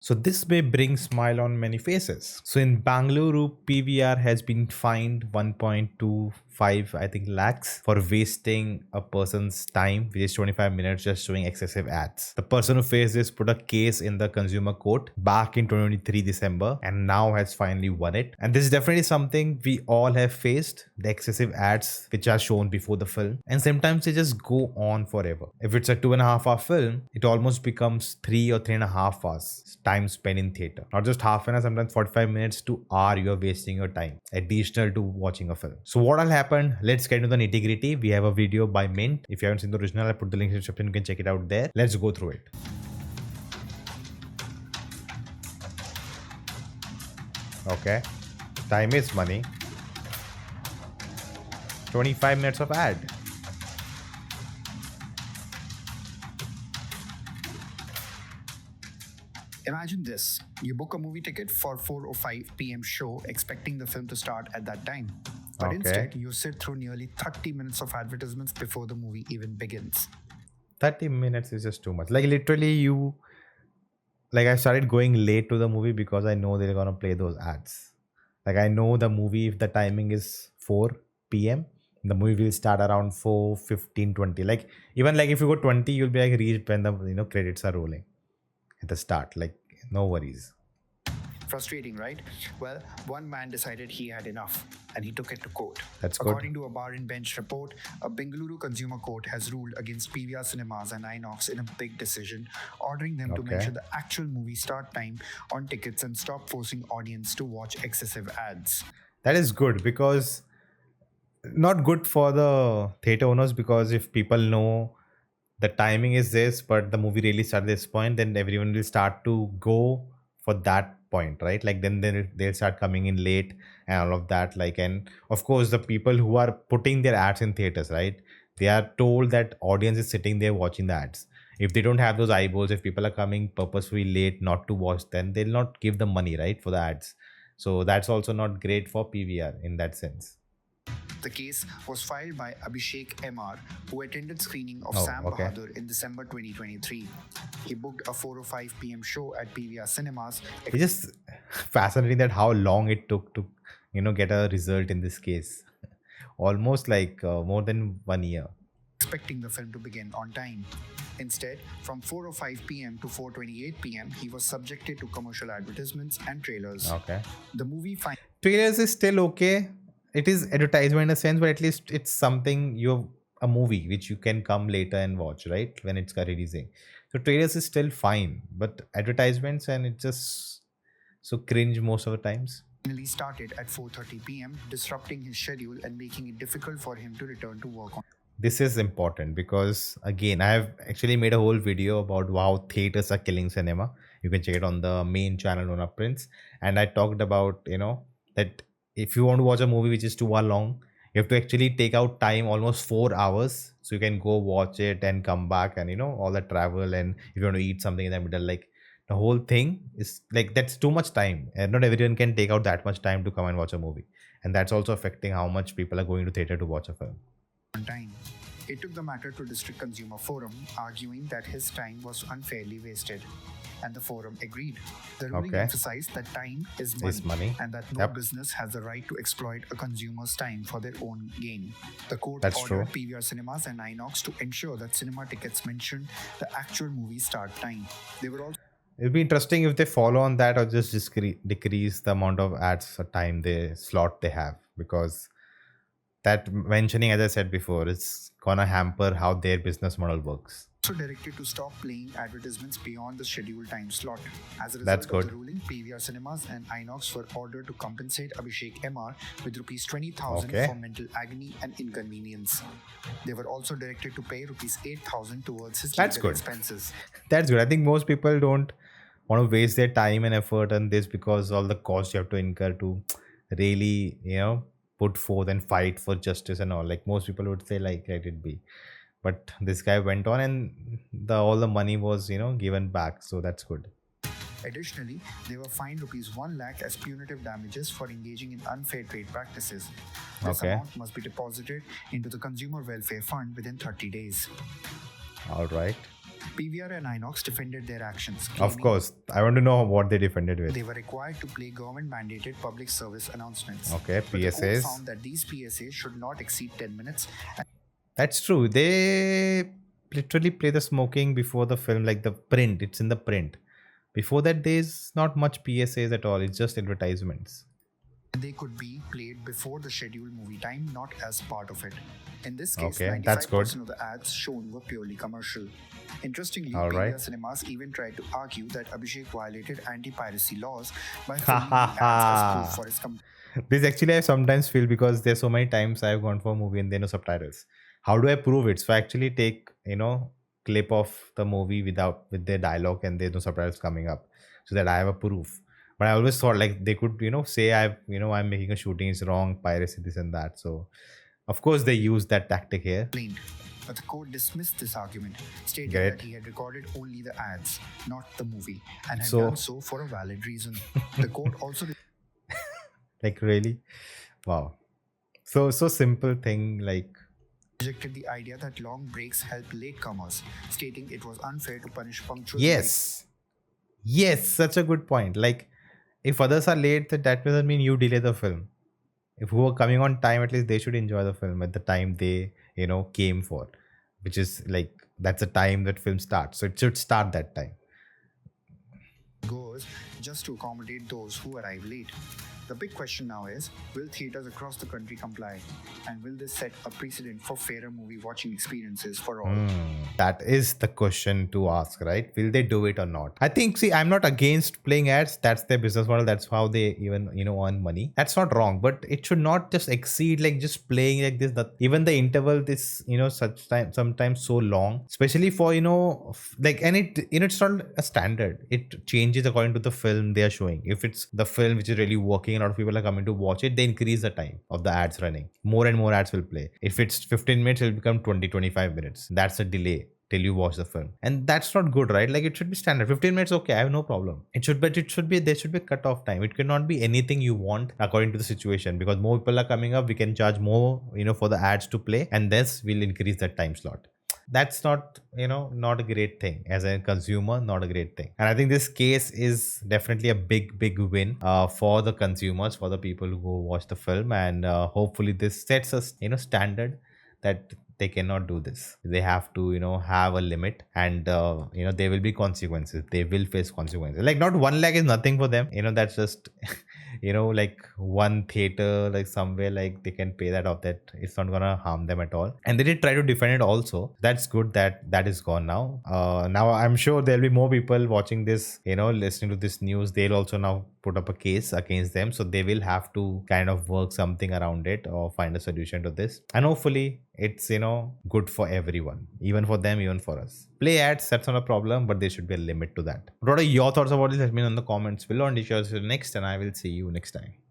So this may bring smile on many faces. So in Bengaluru, PVR has been fined 1.25 I think lakhs for wasting a person's time, which is 25 minutes just showing excessive ads. The person who faced this put a case in the consumer court back in 2023 December and now has finally won it. And this is definitely something we all have faced, the excessive ads which are shown before the film. And sometimes they just go on forever. If it's a 2.5 hour film, it almost becomes 3 or 3.5 hours time spent in theater. Not just half an hour, sometimes 45 minutes to hour you are wasting your time additional to watching a film. So what all happened? Let's get into the nitty gritty. We have a video by Mint. If you haven't seen the original, I'll put the link in the description. You can check it out there. Let's go through it. Okay. Time is money. 25 minutes of ad. Imagine this. You book a movie ticket for 4 or 5 p.m. show expecting the film to start at that time. But instead, you sit through nearly 30 minutes of advertisements before the movie even begins. 30 minutes is just too much. Like literally I started going late to the movie because I know they're gonna play those ads. Like I know the movie, if the timing is 4 p.m., the movie will start around 4:15, 20. Like even like if you go 20, you'll be like reached when the credits are rolling at the start. Like no worries. Frustrating, right? Well, one man decided he had enough and he took it to court. That's good. According to a bar and bench report, a Bengaluru consumer court has ruled against PVR Cinemas and INOX in a big decision, ordering them to mention the actual movie start time on tickets and stop forcing audience to watch excessive ads. That is good, because not good for the theater owners, because if people know the timing is this but the movie really started this point, then everyone will start to go for that point, right? Like then they'll start coming in late and all of that. Like, and of course the people who are putting their ads in theaters, right, they are told that audience is sitting there watching the ads. If they don't have those eyeballs, if people are coming purposefully late not to watch, then they'll not give the money, right, for the ads. So that's also not great for PVR in that sense. The case was filed by Abhishek MR, who attended screening of Sam Bahadur in December 2023. He booked a 4:05 p.m. show at PVR Cinemas. It's just fascinating that how long it took to, get a result in this case. Almost like more than 1 year. Expecting the film to begin on time. Instead, from 4:05 p.m. to 4:28 p.m., he was subjected to commercial advertisements and trailers. Okay. The movie trailers is still okay. It is advertisement in a sense, but at least it's something a movie which you can come later and watch, right, when it's releasing. So trailers is still fine, but advertisements, and it's just so cringe most of the times. Finally started at 4:30 p.m., disrupting his schedule and making it difficult for him to return to work on. This is important because, again, I have actually made a whole video about how theaters are killing cinema. You can check it on the main channel, Nona Prince. And I talked about, that if you want to watch a movie which is 2 hours long, you have to actually take out time, almost 4 hours, so you can go watch it and come back, and all the travel, and if you want to eat something in the middle, like the whole thing is like, that's too much time, and not everyone can take out that much time to come and watch a movie, and that's also affecting how much people are going to theater to watch a film. Time. It took the matter to District Consumer Forum, arguing that his time was unfairly wasted. And the forum agreed. The ruling emphasized that time is money, and that no business has the right to exploit a consumer's time for their own gain. The court ordered PVR Cinemas and INOX to ensure that cinema tickets mentioned the actual movie start time. They were also It'll be interesting if they follow on that, or just decrease the amount of ads or time slot they have, because that mentioning, as I said before, it's gonna hamper how their business model works. Directed to stop playing advertisements beyond the scheduled time slot. As a result of the ruling, PVR Cinemas and INOX were ordered to compensate Abhishek MR with rupees 20,000 for mental agony and inconvenience. They were also directed to pay rupees 8,000 towards his legal expenses. That's good. I think most people don't want to waste their time and effort on this, because all the costs you have to incur to really, put forth and fight for justice and all. Like most people would say, like, let it be. But this guy went on, and all the money was, given back. So that's good. Additionally, they were fined rupees 1 lakh as punitive damages for engaging in unfair trade practices. This amount must be deposited into the Consumer Welfare Fund within 30 days. All right. PVR and INOX defended their actions. Of course, I want to know what they defended with. They were required to play government-mandated public service announcements. Okay, But the court PSAs. found that these PSAs should not exceed 10 minutes. That's true. They literally play the smoking before the film, like the print. It's in the print. Before that, there's not much PSAs at all. It's just advertisements. They could be played before the scheduled movie time, not as part of it. In this case, Okay, that's good. 95% of the ads shown were purely commercial. Interestingly, All right. PVR Cinemas even tried to argue that Abhishek violated anti-piracy laws by filming the ads as proof for his This actually I sometimes feel, because there's so many times I've gone for a movie and there are no subtitles. How do I prove it? So I actually take, clip of the movie with their dialogue and there's no subtitles coming up, so that I have a proof. But I always thought like they could, say I'm making a shooting is wrong, piracy, this and that. So of course they use that tactic here. But the court dismissed this argument, stating that he had recorded only the ads, not the movie, and had done so for a valid reason. The court also like, really? Wow. So simple thing, like, rejected the idea that long breaks help latecomers, stating it was unfair to punish punctual. Yes, such a good point. Like, if others are late, that doesn't mean you delay the film. If who are coming on time, at least they should enjoy the film at the time they came for, which is like, that's the time that film starts, so it should start that time. Goes just to accommodate those who arrive late. The big question now is, will theaters across the country comply? And will this set a precedent for fairer movie watching experiences for all? That is the question to ask, right? Will they do it or not? I think, see, I'm not against playing ads. That's their business model. That's how they even, earn money. That's not wrong, but it should not just exceed like just playing like this. Even the interval, this, such time, sometimes so long, especially for, like, and it's not a standard. It changes according to the film they are showing. If it's the film which is really working, a lot of people are coming to watch it, they increase the time of the ads running. More and more ads will play. If it's 15 minutes, it will become 20-25 minutes. That's a delay till you watch the film, and that's not good, right? Like, it should be standard 15 minutes. Okay, I have no problem. There should be cut off time. It cannot be anything you want according to the situation, because more people are coming up, we can charge more, for the ads to play, and thus we'll increase that time slot. That's not, not a great thing. As a consumer, not a great thing. And I think this case is definitely a big win for the consumers, for the people who go watch the film. And hopefully this sets a standard that they cannot do this. They have to, have a limit, and there will be consequences. They will face consequences. Like, not 1 lakh is nothing for them. That's just like one theater, like somewhere, like they can pay that off. That it's not gonna harm them at all. And they did try to defend it also. That's good that is gone now. Now I'm sure there'll be more people watching this, listening to this news. They'll also now put up a case against them, so they will have to kind of work something around it or find a solution to this. And hopefully it's good for everyone, even for them, even for us. Play ads, that's not a problem, but there should be a limit to that. What are your thoughts about this? Let me know in the comments below, and share this next, and I will see you next time.